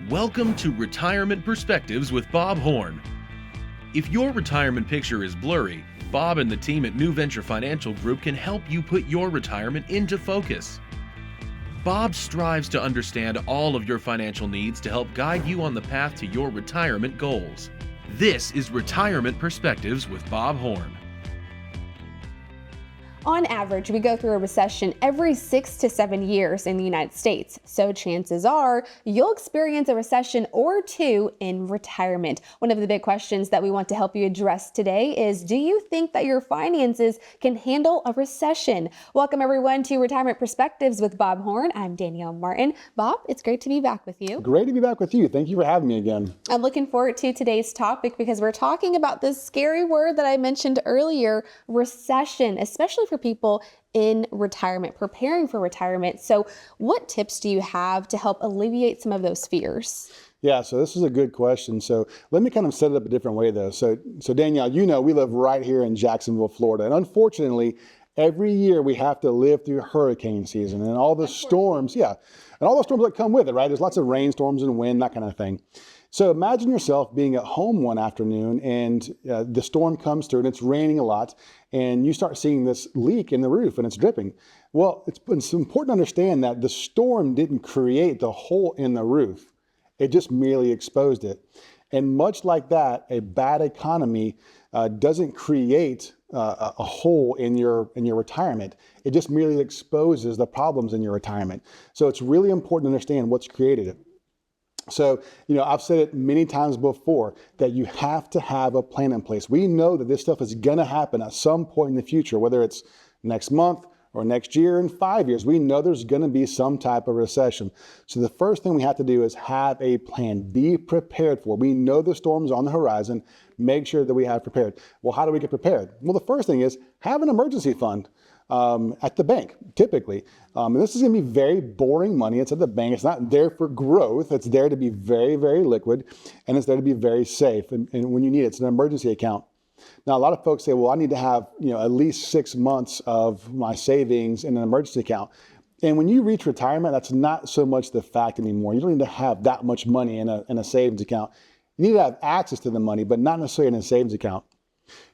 Welcome to Retirement Perspectives with Bob Horn. If your retirement picture is blurry, Bob and the team at NuVenture Financial Group can help you put your retirement into focus. Bob strives to understand all of your financial needs to help guide you on the path to your retirement goals. This is Retirement Perspectives with Bob Horn. On average, we go through a recession every 6 to 7 years in the United States. So chances are you'll experience a recession or two in retirement. One of the big questions that we want to help you address today is, do you think that your finances can handle a recession? Welcome everyone to Retirement Perspectives with Bob Horn. I'm Danielle Martin. Bob, it's great to be back with you. Great to be back with you. Thank you for having me again. I'm looking forward to today's topic because we're talking about this scary word that I mentioned earlier, recession, especially for people in retirement, preparing for retirement. So what tips do you have to help alleviate some of those fears? Yeah, so this is a good question. So let me kind of set it up a different way though. So Danielle, you know, we live right here in Jacksonville, Florida. And unfortunately, every year we have to live through hurricane season and all the storms. Yeah, and all the storms that come with it, right? There's lots of rainstorms and wind, that kind of thing. So imagine yourself being at home one afternoon and the storm comes through and it's raining a lot and you start seeing this leak in the roof and it's dripping. Well, it's important to understand that the storm didn't create the hole in the roof. It just merely exposed it. And much like that, a bad economy doesn't create a hole in your retirement. It just merely exposes the problems in your retirement. So it's really important to understand what's created it. So, you know, I've said it many times before that you have to have a plan in place. We know that this stuff is going to happen at some point in the future, whether it's next month or next year in 5 years. We know there's going to be some type of recession. So the first thing we have to do is have a plan. Be prepared for it. We know the storm's on the horizon. Make sure that we have prepared. Well, how do we get prepared? Well, the first thing is have an emergency fund. At the bank, typically. And this is going to be very boring money. It's at the bank. It's not there for growth. It's there to be very, very liquid, and it's there to be very safe. And when you need it, it's an emergency account. Now, a lot of folks say, well, I need to have, you know, at least 6 months of my savings in an emergency account. And when you reach retirement, that's not so much the fact anymore. You don't need to have that much money in a savings account. You need to have access to the money, but not necessarily in a savings account.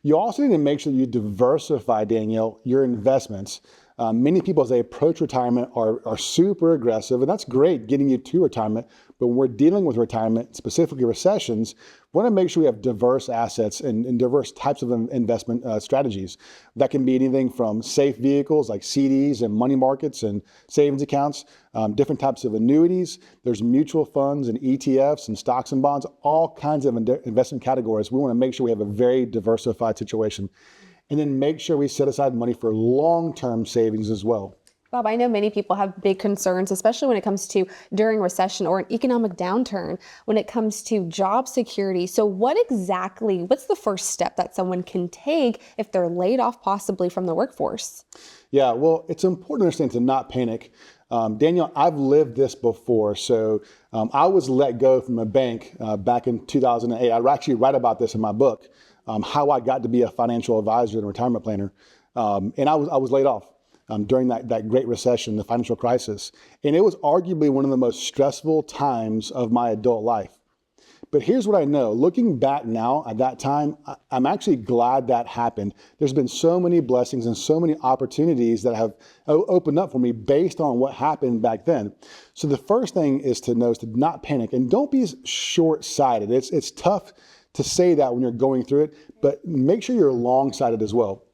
You also need to make sure you diversify, Danielle, your investments. Many people, as they approach retirement, are super aggressive, and that's great getting you to retirement. But when we're dealing with retirement, specifically recessions, we want to make sure we have diverse assets and diverse types of investment strategies. That can be anything from safe vehicles like CDs and money markets and savings accounts, different types of annuities. There's mutual funds and ETFs and stocks and bonds, all kinds of investment categories. We want to make sure we have a very diversified situation. And then make sure we set aside money for long-term savings as well. Bob, I know many people have big concerns, especially when it comes to during recession or an economic downturn, when it comes to job security. So what's the first step that someone can take if they're laid off possibly from the workforce? Yeah, well, it's important to understand to not panic. Daniel, I've lived this before. So I was let go from a bank back in 2008. I actually write about this in my book, how I got to be a financial advisor and retirement planner. And I was laid off during that great recession, the financial crisis. And it was arguably one of the most stressful times of my adult life. But here's what I know. Looking back now at that time, I'm actually glad that happened. There's been so many blessings and so many opportunities that have opened up for me based on what happened back then. So the first thing is to know is to not panic and don't be short-sighted. It's tough to say that when you're going through it, but make sure you're long-sighted as well.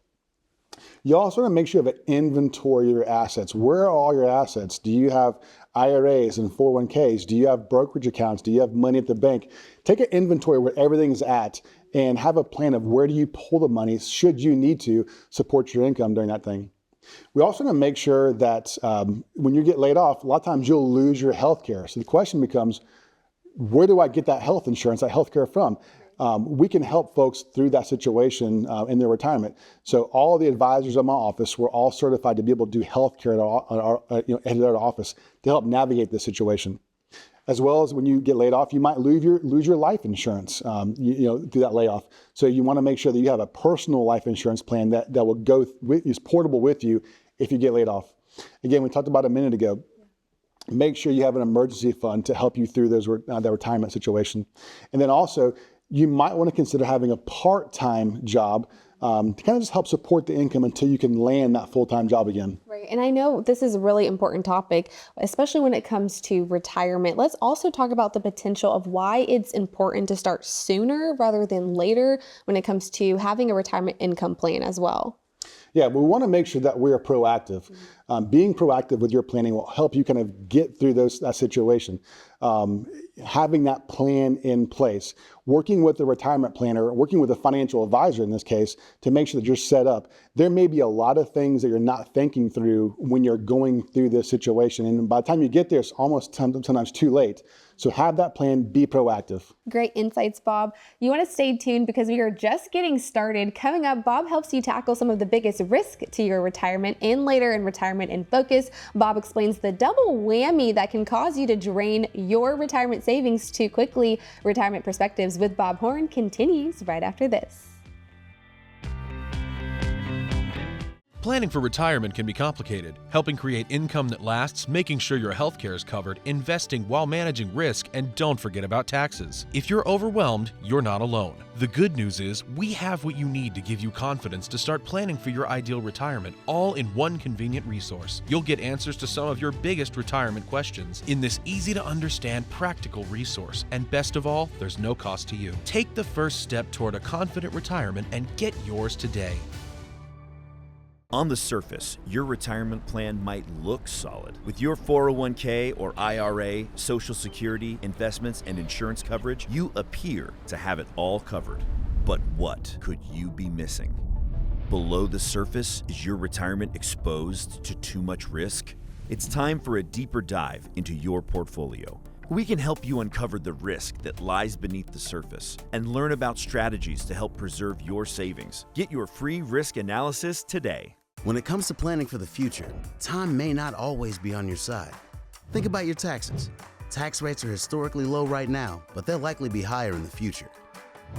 You also want to make sure you have an inventory of your assets. Where are all your assets? Do you have IRAs and 401ks? Do you have brokerage accounts? Do you have money at the bank? Take an inventory where everything's at and have a plan of where do you pull the money should you need to support your income during that thing. We also want to make sure that when you get laid off, a lot of times you'll lose your health care. So the question becomes, where do I get that health insurance, that health care from? We can help folks through that situation in their retirement. So all of the advisors in my office were all certified to be able to do healthcare at our office to help navigate this situation. As well as when you get laid off, you might lose your life insurance through that layoff. So you want to make sure that you have a personal life insurance plan that will is portable with you if you get laid off. Again, we talked about a minute ago. make sure you have an emergency fund to help you through that retirement situation. And then also, you might want to consider having a part-time job to kind of just help support the income until you can land that full-time job again. Right. And I know this is a really important topic, especially when it comes to retirement. Let's also talk about the potential of why it's important to start sooner rather than later when it comes to having a retirement income plan as well. Yeah, we want to make sure that we are proactive. Being proactive with your planning will help you kind of get through that situation. Having that plan in place, working with the retirement planner, working with a financial advisor in this case, to make sure that you're set up. There may be a lot of things that you're not thinking through when you're going through this situation. And by the time you get there, it's almost sometimes too late. So have that plan, be proactive. Great insights, Bob. You want to stay tuned because we are just getting started. Coming up, Bob helps you tackle some of the biggest risk to your retirement, and later in Retirement in Focus, Bob explains the double whammy that can cause you to drain your retirement savings too quickly. Retirement Perspectives with Bob Horn continues right after this. Planning for retirement can be complicated. Helping create income that lasts, making sure your health care is covered, investing while managing risk, and don't forget about taxes. If you're overwhelmed, you're not alone. The good news is we have what you need to give you confidence to start planning for your ideal retirement, all in one convenient resource. You'll get answers to some of your biggest retirement questions in this easy-to-understand, practical resource. And best of all, there's no cost to you. Take the first step toward a confident retirement and get yours today. On the surface, your retirement plan might look solid. With your 401k or IRA, Social Security, investments, and insurance coverage, you appear to have it all covered. But what could you be missing? Below the surface, is your retirement exposed to too much risk? It's time for a deeper dive into your portfolio. We can help you uncover the risk that lies beneath the surface and learn about strategies to help preserve your savings. Get your free risk analysis today. When it comes to planning for the future, time may not always be on your side. Think about your taxes. Tax rates are historically low right now, but they'll likely be higher in the future.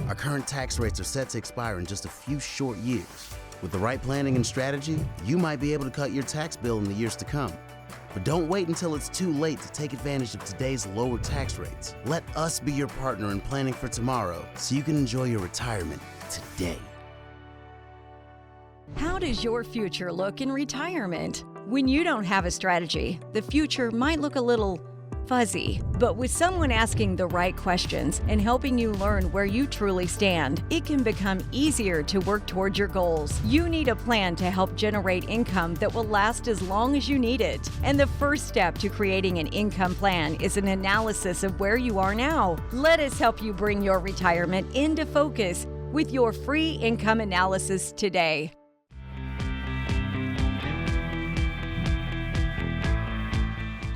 Our current tax rates are set to expire in just a few short years. With the right planning and strategy, you might be able to cut your tax bill in the years to come. But don't wait until it's too late to take advantage of today's lower tax rates. Let us be your partner in planning for tomorrow so you can enjoy your retirement today. How does your future look in retirement? When you don't have a strategy, the future might look a little fuzzy. But with someone asking the right questions and helping you learn where you truly stand, it can become easier to work towards your goals. You need a plan to help generate income that will last as long as you need it. And the first step to creating an income plan is an analysis of where you are now. Let us help you bring your retirement into focus with your free income analysis today.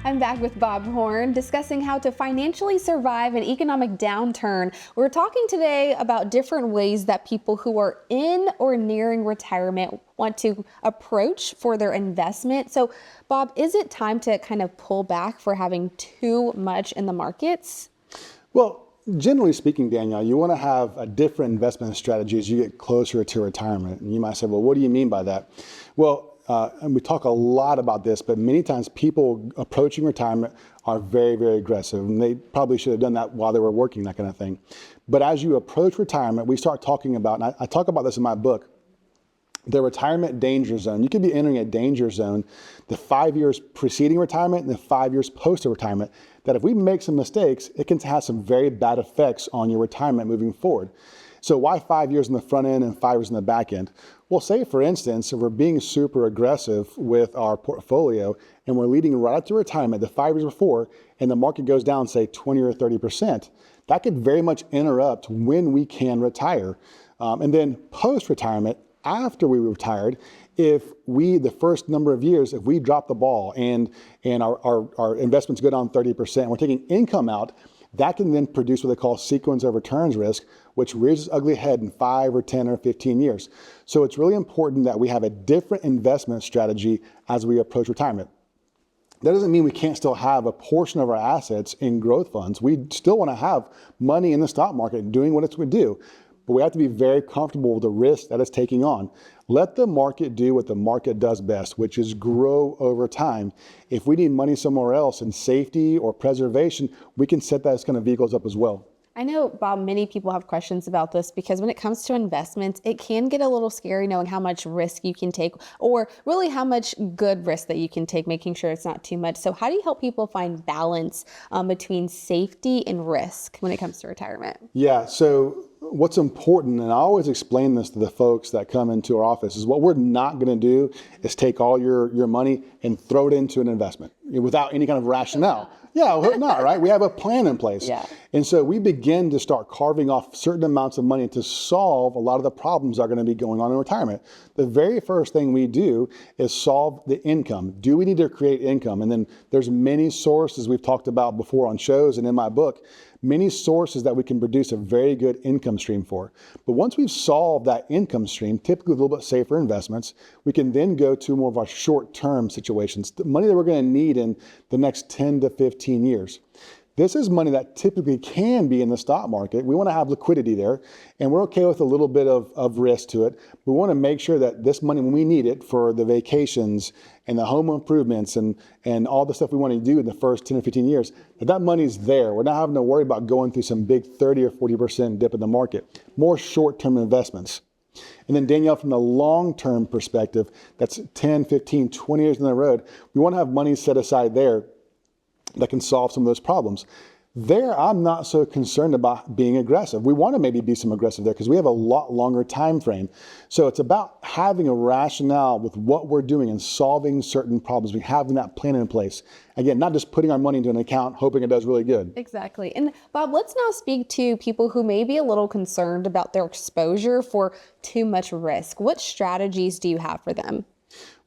I'm back with Bob Horn discussing how to financially survive an economic downturn. We're talking today about different ways that people who are in or nearing retirement want to approach for their investment. So, Bob, is it time to kind of pull back for having too much in the markets? Well, generally speaking, Danielle, you want to have a different investment strategy as you get closer to retirement. And you might say, well, what do you mean by that? Well, and we talk a lot about this, but many times people approaching retirement are very, very aggressive, and they probably should have done that while they were working, that kind of thing. But as you approach retirement, we start talking about, and I talk about this in my book, the retirement danger zone. You could be entering a danger zone the 5 years preceding retirement and the 5 years post-retirement, that if we make some mistakes, it can have some very bad effects on your retirement moving forward. So why 5 years in the front end and 5 years in the back end? Well, say for instance, if we're being super aggressive with our portfolio and we're leading right up to retirement the 5 years before, and the market goes down, say 20 or 30%, that could very much interrupt when we can retire. And then post-retirement, after we retired, if we, the first number of years, if we drop the ball and our investments go down 30%, we're taking income out, that can then produce what they call sequence of returns risk, which rears its ugly head in 5 or 10 or 15 years. So it's really important that we have a different investment strategy as we approach retirement. That doesn't mean we can't still have a portion of our assets in growth funds. We still want to have money in the stock market doing what it's going to do. but we have to be very comfortable with the risk that it's taking on. Let the market do what the market does best, which is grow over time. If we need money somewhere else in safety or preservation, we can set those kind of vehicles up as well. I know, Bob, many people have questions about this because when it comes to investments, it can get a little scary knowing how much risk you can take, or really how much good risk that you can take, making sure it's not too much. So how do you help people find balance between safety and risk when it comes to retirement? Yeah, so what's important, and I always explain this to the folks that come into our office, is what we're not going to do is take all your money and throw it into an investment without any kind of rationale. Yeah, well, not, right? We have a plan in place. Yeah. And so we begin to start carving off certain amounts of money to solve a lot of the problems that are going to be going on in retirement. The very first thing we do is solve the income. Do we need to create income? And then there's many sources we've talked about before on shows and in my book, many sources that we can produce a very good income stream for. But once we've solved that income stream, typically with a little bit safer investments, we can then go to more of our short-term situations, the money that we're going to need in the next 10 to 15 years. This is money that typically can be in the stock market. We want to have liquidity there, and we're okay with a little bit of risk to it. We want to make sure that this money, when we need it for the vacations and the home improvements and all the stuff we want to do in the first 10 or 15 years, that money's there. We're not having to worry about going through some big 30 or 40% dip in the market. More short-term investments. And then Danielle, from the long-term perspective, that's 10, 15, 20 years down the road, we want to have money set aside there that can solve some of those problems. There, I'm not so concerned about being aggressive. We want to maybe be some aggressive there because we have a lot longer time frame. So it's about having a rationale with what we're doing and solving certain problems. We having that plan in place. Again, not just putting our money into an account, hoping it does really good. Exactly. And Bob, let's now speak to people who may be a little concerned about their exposure for too much risk. What strategies do you have for them?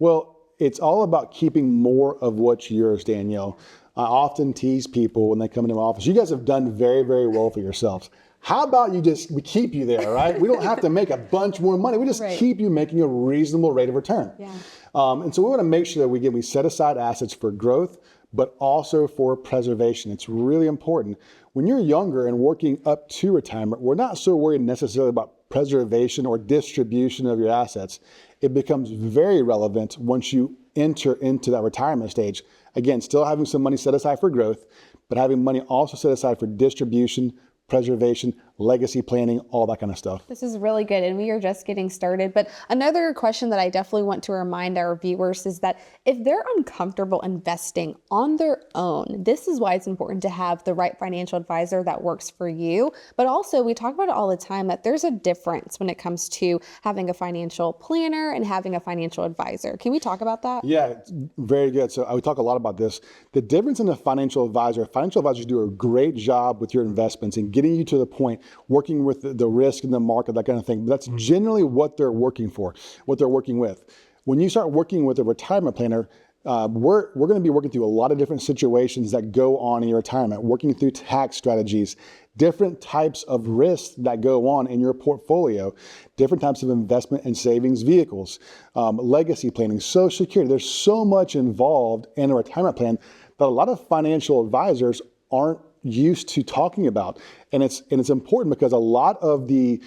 Well, it's all about keeping more of what's yours, Danielle. I often tease people when they come into my office, you guys have done very, very well for yourselves. How about we keep you there, right? We don't have to make a bunch more money. We just keep you making a reasonable rate of return. Yeah. And so we want to make sure that we set aside assets for growth, but also for preservation. It's really important. When you're younger and working up to retirement, we're not so worried necessarily about preservation or distribution of your assets. It becomes very relevant once you enter into that retirement stage. Again, still having some money set aside for growth, but having money also set aside for distribution, preservation, legacy planning, all that kind of stuff. This is really good, and we are just getting started. But another question that I definitely want to remind our viewers is that if they're uncomfortable investing on their own, this is why it's important to have the right financial advisor that works for you. But also, we talk about it all the time that there's a difference when it comes to having a financial planner and having a financial advisor. Can we talk about that? Yeah, very good. So we talk a lot about this. The difference in a financial advisors do a great job with your investments and getting you to the point, working with the risk in the market, that kind of thing. But that's generally what they're working for, what they're working with. When you start working with a retirement planner, we're going to be working through a lot of different situations that go on in your retirement, working through tax strategies, different types of risks that go on in your portfolio, different types of investment and savings vehicles, legacy planning, Social Security. There's so much involved in a retirement plan that a lot of financial advisors aren't used to talking about. And it's important because a lot of the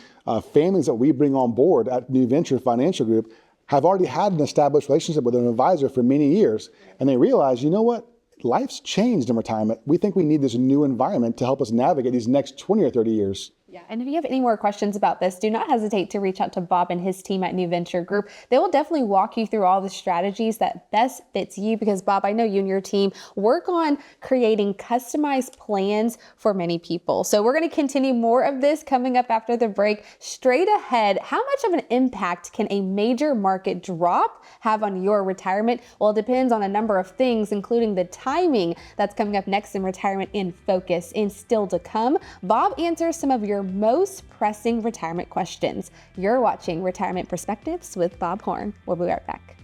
families that we bring on board at NuVenture Financial Group have already had an established relationship with an advisor for many years. And they realize, you know what? Life's changed in retirement. We think we need this new environment to help us navigate these next 20 or 30 years. Yeah, and if you have any more questions about this, do not hesitate to reach out to Bob and his team at NuVenture Group. They will definitely walk you through all the strategies that best fits you because, Bob, I know you and your team work on creating customized plans for many people. So we're going to continue more of this coming up after the break. Straight ahead, how much of an impact can a major market drop have on your retirement? Well, it depends on a number of things, including the timing. That's coming up next in Retirement in Focus. And still to come, Bob answers some of your most pressing retirement questions. You're watching Retirement Perspectives with Bob Horn. We'll be right back.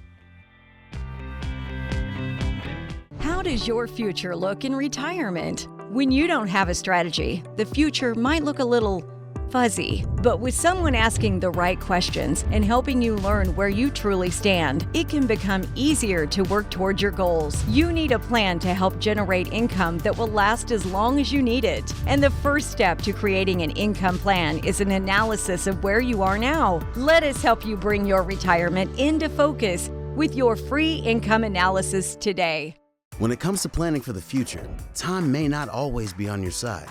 How does your future look in retirement? When you don't have a strategy, the future might look a little fuzzy. But with someone asking the right questions and helping you learn where you truly stand, it can become easier to work toward your goals. You need a plan to help generate income that will last as long as you need it. And the first step to creating an income plan is an analysis of where you are now. Let us help you bring your retirement into focus with your free income analysis today. When it comes to planning for the future, time may not always be on your side.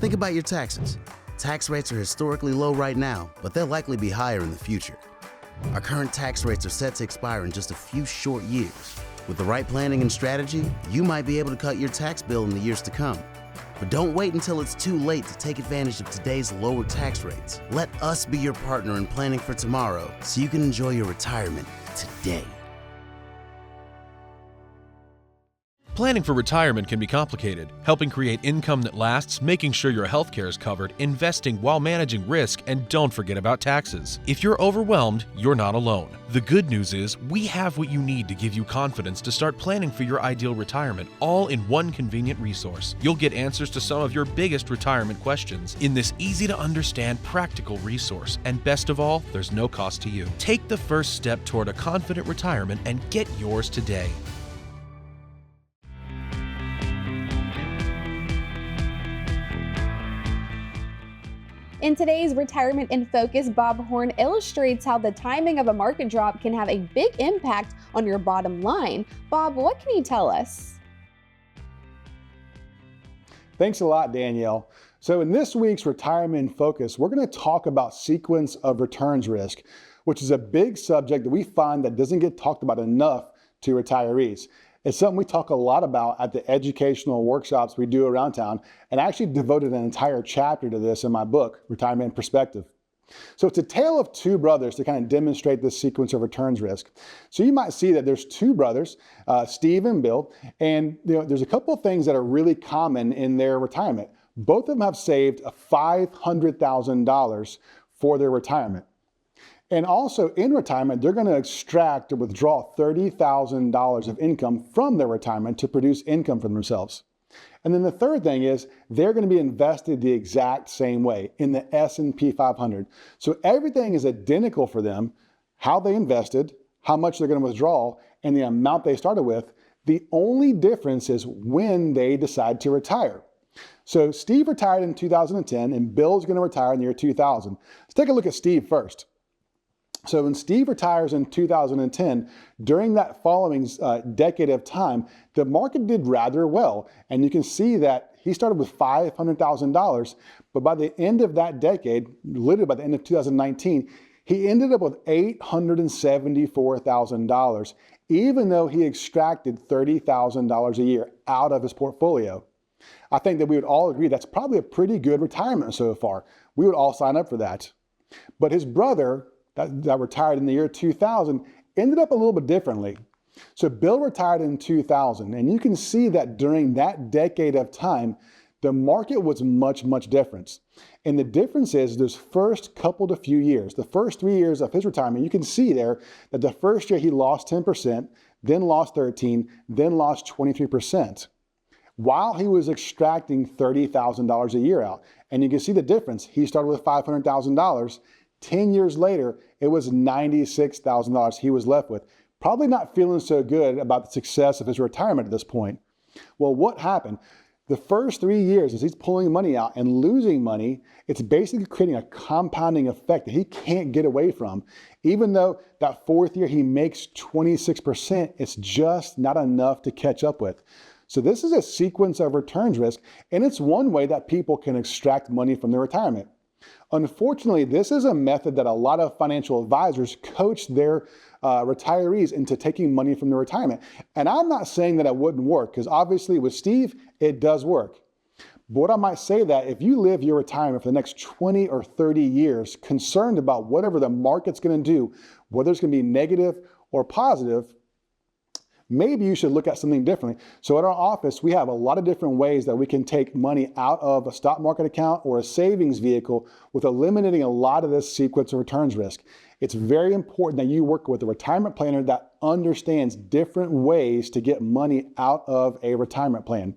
Think about your taxes. Tax rates are historically low right now, but they'll likely be higher in the future. Our current tax rates are set to expire in just a few short years. With the right planning and strategy, you might be able to cut your tax bill in the years to come. But don't wait until it's too late to take advantage of today's lower tax rates. Let us be your partner in planning for tomorrow so you can enjoy your retirement today. Planning for retirement can be complicated. Helping create income that lasts, making sure your health care is covered, investing while managing risk, and don't forget about taxes. If you're overwhelmed, you're not alone. The good news is we have what you need to give you confidence to start planning for your ideal retirement, all in one convenient resource. You'll get answers to some of your biggest retirement questions in this easy-to-understand, practical resource. And best of all, there's no cost to you. Take the first step toward a confident retirement and get yours today. In today's Retirement in Focus, Bob Horn illustrates how the timing of a market drop can have a big impact on your bottom line. Bob, what can you tell us? Thanks a lot, Danielle. So in this week's Retirement in Focus, we're going to talk about sequence of returns risk, which is a big subject that we find that doesn't get talked about enough to retirees. It's something we talk a lot about at the educational workshops we do around town, and I actually devoted an entire chapter to this in my book, Retirement in Perspective. So it's a tale of two brothers to kind of demonstrate this sequence of returns risk. So you might see that there's two brothers, Steve and Bill, and there's a couple of things that are really common in their retirement. Both of them have saved $500,000 for their retirement. And also in retirement, they're going to extract or withdraw $30,000 of income from their retirement to produce income for themselves. And then the third thing is they're going to be invested the exact same way in the S&P 500. So everything is identical for them, how they invested, how much they're going to withdraw, and the amount they started with. The only difference is when they decide to retire. So Steve retired in 2010 and Bill's going to retire in the year 2000. Let's take a look at Steve first. So when Steve retires in 2010, during that following decade of time, the market did rather well. And you can see that he started with $500,000, but by the end of that decade, literally by the end of 2019, he ended up with $874,000, even though he extracted $30,000 a year out of his portfolio. I think that we would all agree that's probably a pretty good retirement so far. We would all sign up for that. But his brother, that retired in the year 2000, ended up a little bit differently. So Bill retired in 2000, and you can see that during that decade of time, the market was much, much different. And the difference is those first couple to few years, the first 3 years of his retirement, you can see there that the first year he lost 10%, then lost 13%, then lost 23%, while he was extracting $30,000 a year out. And you can see the difference. He started with $500,000. 10 years later, it was $96,000 he was left with. Probably not feeling so good about the success of his retirement at this point. Well, what happened? The first 3 years, as he's pulling money out and losing money, it's basically creating a compounding effect that he can't get away from. Even though that fourth year he makes 26%, it's just not enough to catch up with. So this is a sequence of returns risk, and it's one way that people can extract money from their retirement. Unfortunately, this is a method that a lot of financial advisors coach their retirees into taking money from their retirement. And I'm not saying that it wouldn't work, because obviously with Steve, it does work. But what I might say that if you live your retirement for the next 20 or 30 years, concerned about whatever the market's going to do, whether it's going to be negative or positive, maybe you should look at something differently. So at our office, we have a lot of different ways that we can take money out of a stock market account or a savings vehicle with eliminating a lot of this sequence of returns risk. It's very important that you work with a retirement planner that understands different ways to get money out of a retirement plan.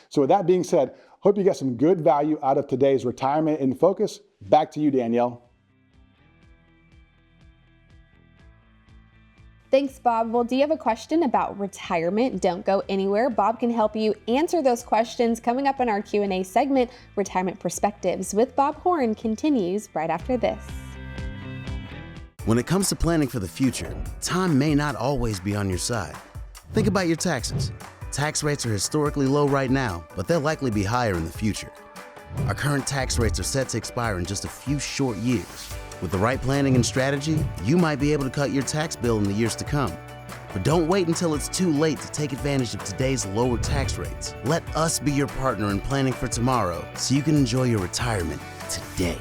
So with that being said, hope you got some good value out of today's Retirement in Focus. Back to you, Danielle. Thanks, Bob. Well, do you have a question about retirement? Don't go anywhere. Bob can help you answer those questions. Coming up in our Q&A segment, Retirement Perspectives with Bob Horn continues right after this. When it comes to planning for the future, time may not always be on your side. Think about your taxes. Tax rates are historically low right now, but they'll likely be higher in the future. Our current tax rates are set to expire in just a few short years. With the right planning and strategy, you might be able to cut your tax bill in the years to come. But don't wait until it's too late to take advantage of today's lower tax rates. Let us be your partner in planning for tomorrow so you can enjoy your retirement today.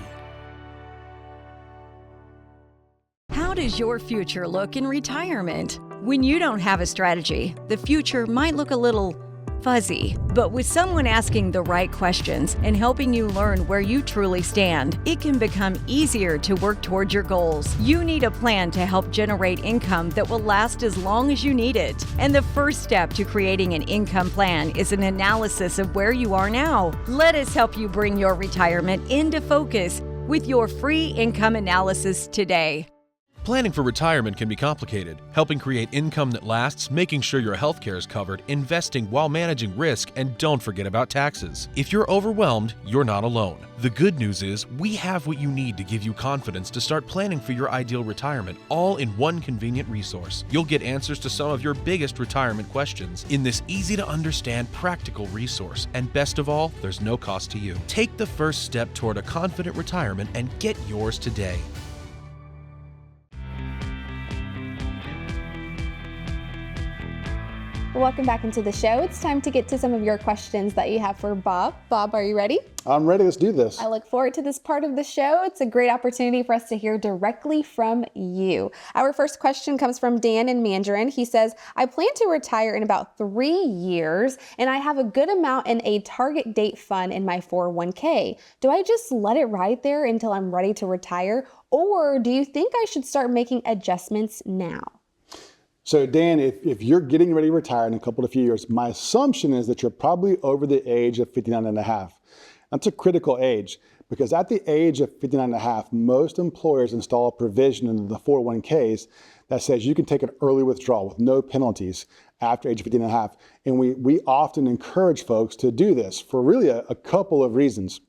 How does your future look in retirement? When you don't have a strategy, the future might look a little fuzzy. But with someone asking the right questions and helping you learn where you truly stand, it can become easier to work toward your goals. You need a plan to help generate income that will last as long as you need it. And the first step to creating an income plan is an analysis of where you are now. Let us help you bring your retirement into focus with your free income analysis today. Planning for retirement can be complicated. Helping create income that lasts, making sure your health care is covered, investing while managing risk, and don't forget about taxes. If you're overwhelmed, you're not alone. The good news is we have what you need to give you confidence to start planning for your ideal retirement, all in one convenient resource. You'll get answers to some of your biggest retirement questions in this easy-to-understand, practical resource. And best of all, there's no cost to you. Take the first step toward a confident retirement and get yours today. Welcome back into the show. It's time to get to some of your questions that you have for Bob. Bob, are you ready? I'm ready. Let's do this. I look forward to this part of the show. It's a great opportunity for us to hear directly from you. Our first question comes from Dan in Mandarin. He says, I plan to retire in about 3 years, and I have a good amount in a target date fund in my 401k. Do I just let it ride there until I'm ready to retire, or do you think I should start making adjustments now? So Dan, if you're getting ready to retire in a couple of few years, my assumption is that you're probably over the age of 59 and a half. That's a critical age because at the age of 59 and a half, most employers install a provision into the 401ks that says you can take an early withdrawal with no penalties after age 15 and a half. And we often encourage folks to do this for really a couple of reasons.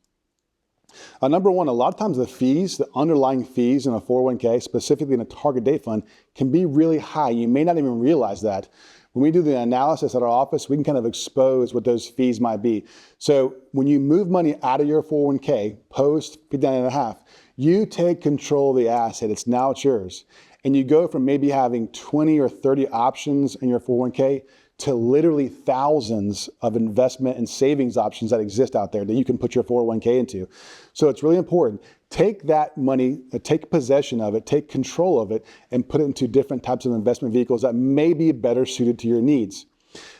Number one, a lot of times the underlying fees in a 401k, specifically in a target date fund, can be really high. You may not even realize that. When we do the analysis at our office, we can kind of expose what those fees might be. So when you move money out of your 401k post 59 and a half, you take control of the asset. It's yours. And you go from maybe having 20 or 30 options in your 401k to literally thousands of investment and savings options that exist out there that you can put your 401k into. So it's really important. Take that money, take possession of it, take control of it, and put it into different types of investment vehicles that may be better suited to your needs.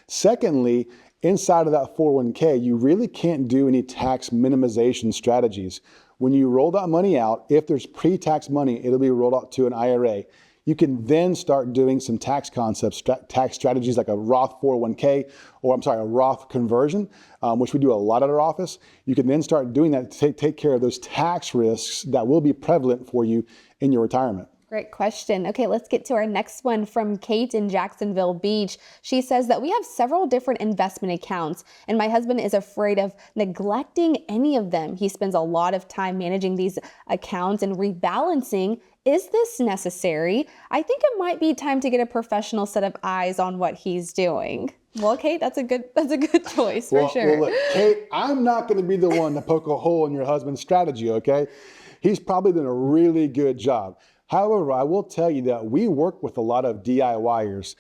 Secondly, inside of that 401k, you really can't do any tax minimization strategies. When you roll that money out, if there's pre-tax money, it'll be rolled out to an IRA. You can then start doing some tax concepts, tax strategies like a Roth 401k, a Roth conversion, which we do a lot at our office. You can then start doing that to take care of those tax risks that will be prevalent for you in your retirement. Great question. Okay, let's get to our next one from Kate in Jacksonville Beach. She says that we have several different investment accounts, and my husband is afraid of neglecting any of them. He spends a lot of time managing these accounts and rebalancing. Is this necessary? I think it might be time to get a professional set of eyes on what he's doing. Well, Kate, that's a good choice for sure. Well, look, Kate, I'm not going to be the one to poke a hole in your husband's strategy, okay? He's probably done a really good job. However, I will tell you that we work with a lot of DIYers,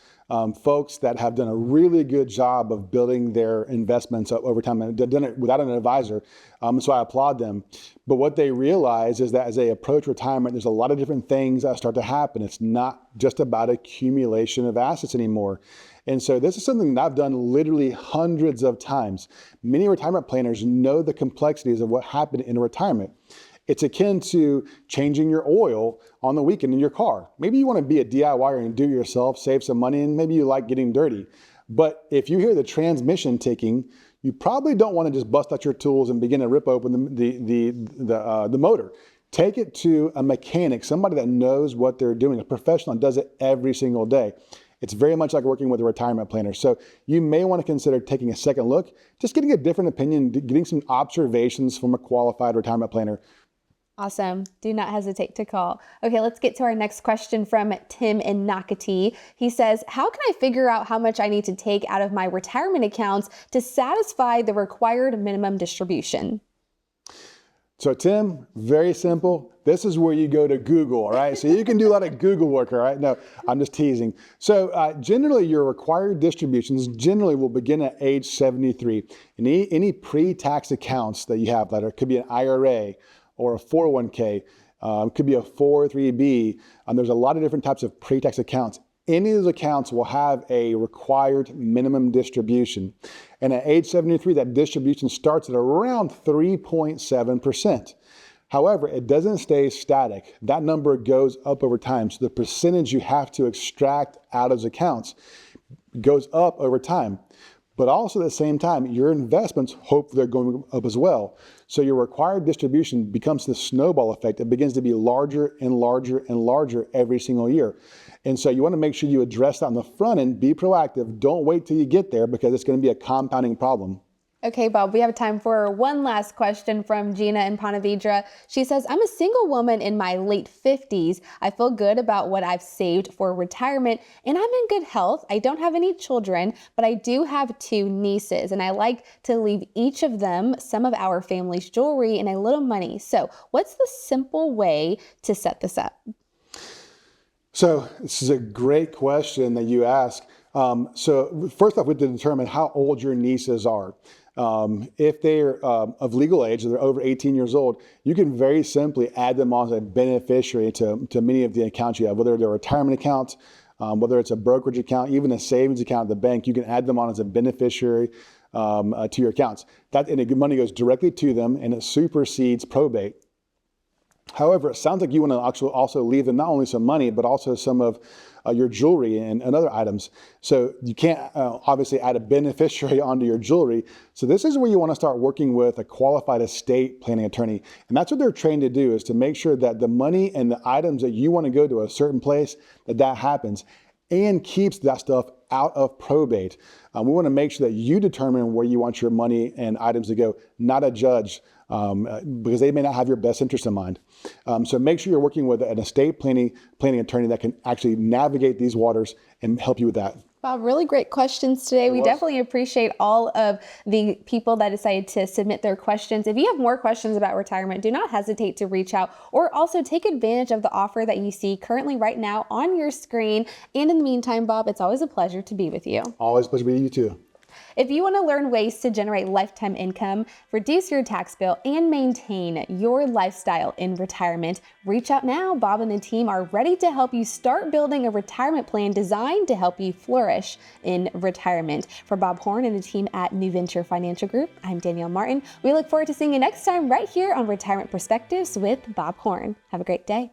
folks that have done a really good job of building their investments over time and done it without an advisor. So I applaud them. But what they realize is that as they approach retirement, there's a lot of different things that start to happen. It's not just about accumulation of assets anymore. And so this is something that I've done literally hundreds of times. Many retirement planners know the complexities of what happened in retirement. It's akin to changing your oil on the weekend in your car. Maybe you want to be a DIYer and do it yourself, save some money, and maybe you like getting dirty. But if you hear the transmission ticking, you probably don't want to just bust out your tools and begin to rip open the motor. Take it to a mechanic, somebody that knows what they're doing, a professional that does it every single day. It's very much like working with a retirement planner. So you may want to consider taking a second look, just getting a different opinion, getting some observations from a qualified retirement planner. Awesome. Do not hesitate to call. Okay, let's get to our next question from Tim in Nocatee. He says, how can I figure out how much I need to take out of my retirement accounts to satisfy the required minimum distribution? So Tim, very simple. This is where you go to Google, all right? So you can do a lot of Google work, all right? No, I'm just teasing. So generally your required distributions generally will begin at age 73. And any pre-tax accounts that you have, that could be an IRA or a 401k, could be a 403b. There's a lot of different types of pre-tax accounts. Any of those accounts will have a required minimum distribution. And at age 73, that distribution starts at around 3.7%. However, it doesn't stay static. That number goes up over time. So the percentage you have to extract out of those accounts goes up over time. But also at the same time, your investments, hope they're going up as well. So your required distribution becomes the snowball effect. It begins to be larger and larger and larger every single year. And so you want to make sure you address that on the front end, be proactive. Don't wait till you get there because it's going to be a compounding problem. Okay, Bob, we have time for one last question from Gina in Ponte Vedra. She says, I'm a single woman in my late 50s. I feel good about what I've saved for retirement and I'm in good health. I don't have any children, but I do have 2 nieces and I like to leave each of them some of our family's jewelry and a little money. So what's the simple way to set this up? So this is a great question that you ask. So first off, we have to determine how old your nieces are. If they're of legal age, they're over 18 years old, you can very simply add them on as a beneficiary to many of the accounts you have, whether they're retirement accounts, whether it's a brokerage account, even a savings account at the bank, you can add them on as a beneficiary to your accounts. And the money goes directly to them and it supersedes probate. However, it sounds like you want to actually also leave them not only some money, but also some of your jewelry and other items. So you can't obviously add a beneficiary onto your jewelry. So this is where you want to start working with a qualified estate planning attorney. And that's what they're trained to do, is to make sure that the money and the items that you want to go to a certain place, that happens and keeps that stuff out of probate. We want to make sure that you determine where you want your money and items to go, not a judge, because they may not have your best interest in mind. So make sure you're working with an estate planning attorney that can actually navigate these waters and help you with that. Bob, really great questions today. We definitely appreciate all of the people that decided to submit their questions. If you have more questions about retirement, do not hesitate to reach out or also take advantage of the offer that you see currently right now on your screen. And in the meantime, Bob, it's always a pleasure to be with you. Always a pleasure to be with you too. If you want to learn ways to generate lifetime income, reduce your tax bill, and maintain your lifestyle in retirement, reach out now. Bob and the team are ready to help you start building a retirement plan designed to help you flourish in retirement. For Bob Horn and the team at NuVenture Financial Group, I'm Danielle Martin. We look forward to seeing you next time right here on Retirement Perspectives with Bob Horn. Have a great day.